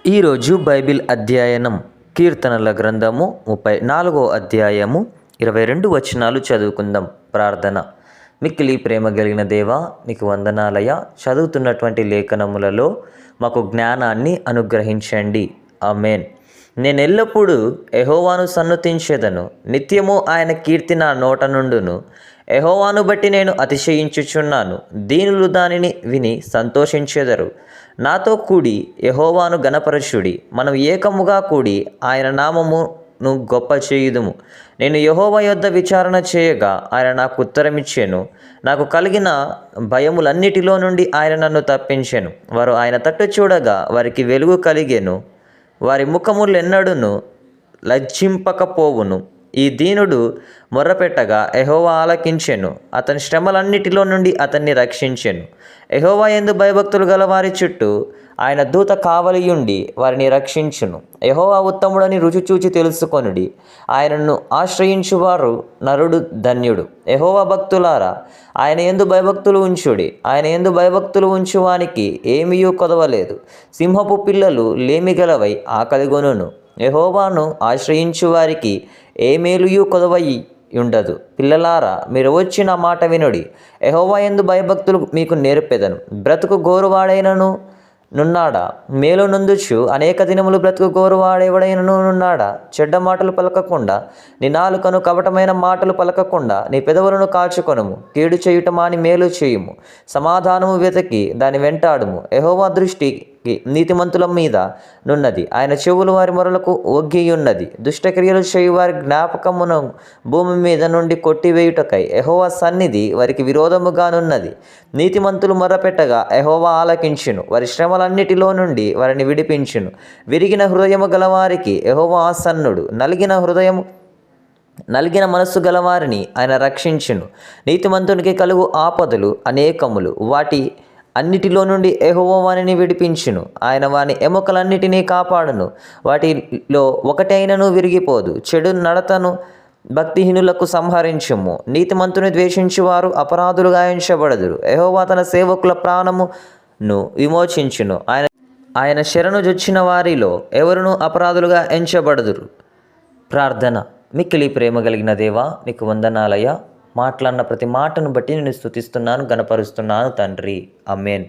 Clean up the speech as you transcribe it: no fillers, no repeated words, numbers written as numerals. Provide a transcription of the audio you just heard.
ఈరోజు బైబిల్ అధ్యయనం కీర్తనల గ్రంథము 34వ అధ్యాయము 22 వచనాలు చదువుకుందాం. ప్రార్థన. మిక్కిలి ప్రేమ కలిగిన దేవా, నీకు వందనాలయ. చదువుతున్నటువంటి లేఖనములలో మాకు జ్ఞానాన్ని అనుగ్రహించండి. ఆమేన్. నేను ఎల్లప్పుడూ యెహోవాను సన్నుతించెదను, నిత్యము ఆయన కీర్తి నా నోట నుండును. యెహోవాను బట్టి నేను అతిశయించుచున్నాను, దీనులు దానిని విని సంతోషించెదరు. నాతో కూడి యెహోవాను గణపరచుడి, మనం ఏకముగా కూడి ఆయన నామమును గొప్ప చేయుదుము. నేను యెహోవా యొద్ద విచారణ చేయగా ఆయన నాకు ఉత్తరమిచ్చెను. నాకు కలిగిన భయములన్నిటిలో నుండి ఆయన నన్ను తప్పించెను. వారు ఆయన తట్టు చూడగా వారికి వెలుగు కలిగెను, వారి ముఖములెన్నడూను లజ్జింపకపోవును. ఈ దీనుడు మొర్రపెట్టగా యెహోవా ఆలకించెను, అతని శ్రమలన్నిటిలో నుండి అతన్ని రక్షించెను. యెహోవా యందు భయభక్తులు గల వారి చుట్టూ ఆయన దూత కావలియుండి వారిని రక్షించును. యెహోవా ఉత్తముడని రుచి చూచి తెలుసుకొనుడి, ఆయనను ఆశ్రయించువారు నరుడు ధన్యుడు. యెహోవా భక్తులారా, ఆయన యందు భయభక్తులు ఉంచుడి. ఆయన యందు భయభక్తులు ఉంచువానికి ఏమీయూ కొదవలేదు. సింహపు పిల్లలు లేమిగలవై ఆకలిగొనును, యెహోవాను ఆశ్రయించు వారికి ఏ మేలుయు కొదవయి ఉండదు. పిల్లలారా, మీరు వచ్చి నా మాట వినుడి. యెహోవా యందు భయభక్తులు మీకు నేర్పెదను. బ్రతుకు గోరువాడైనను నున్నాడా? మేలు నొందుచు అనేక దినములు బ్రతుకు గోరువాడెవడైనను నున్నాడా? చెడ్డ మాటలు పలకకుండా, నీ నాలుకను కపటమైన మాటలు పలకకుండా నీ పెదవులను కాచుకొనుము. కీడు చేయుట మాని మేలు చేయుము, సమాధానము వెతకి దాని వెంటాడుము. యెహోవా దృష్టి నీతిమంతుల మీద నున్నది, ఆయన చెవులు వారి మొరలకు ఒగ్గియున్నది. దుష్టక్రియలు చేయు వారి జ్ఞాపకమును భూమి మీద నుండి కొట్టివేయుటకై యెహోవా సన్నిధి వారికి విరోధముగానున్నది. నీతిమంతులు మొర్రపెట్టగా యెహోవా ఆలకించును, వారి శ్రమలన్నిటిలో నుండి వారిని విడిపించును. విరిగిన హృదయము గలవారికి యెహోవా ఆసన్నుడు, నలిగిన మనస్సు గలవారిని ఆయన రక్షించును. నీతిమంతునికి కలుగు ఆపదలు అనేకములు, వాటి అన్నిటిలో నుండి యెహోవా వానిని విడిపించును. ఆయన వాని ఎముకలన్నిటినీ కాపాడును, వాటిలో ఒకటైనను విరిగిపోదు. చెడు నడతను భక్తిహీనులకు సంహరించుము. నీతిమంతుని ద్వేషించువారు అపరాధులుగా ఎంచబడదురు. యెహోవా తన సేవకుల ప్రాణమును విమోచించును. ఆయన శరణు జొచ్చిన వారిలో ఎవరునూ అపరాధులుగా ఎంచబడదురు. ప్రార్థన. మిక్కిలి ప్రేమ కలిగిన దేవా, నీకు వందనాలయ. మాట్లాడిన ప్రతి మాటను బట్టి నేను స్తుతిస్తున్నాను, గణపరుస్తున్నాను తండ్రి. ఆమేన్.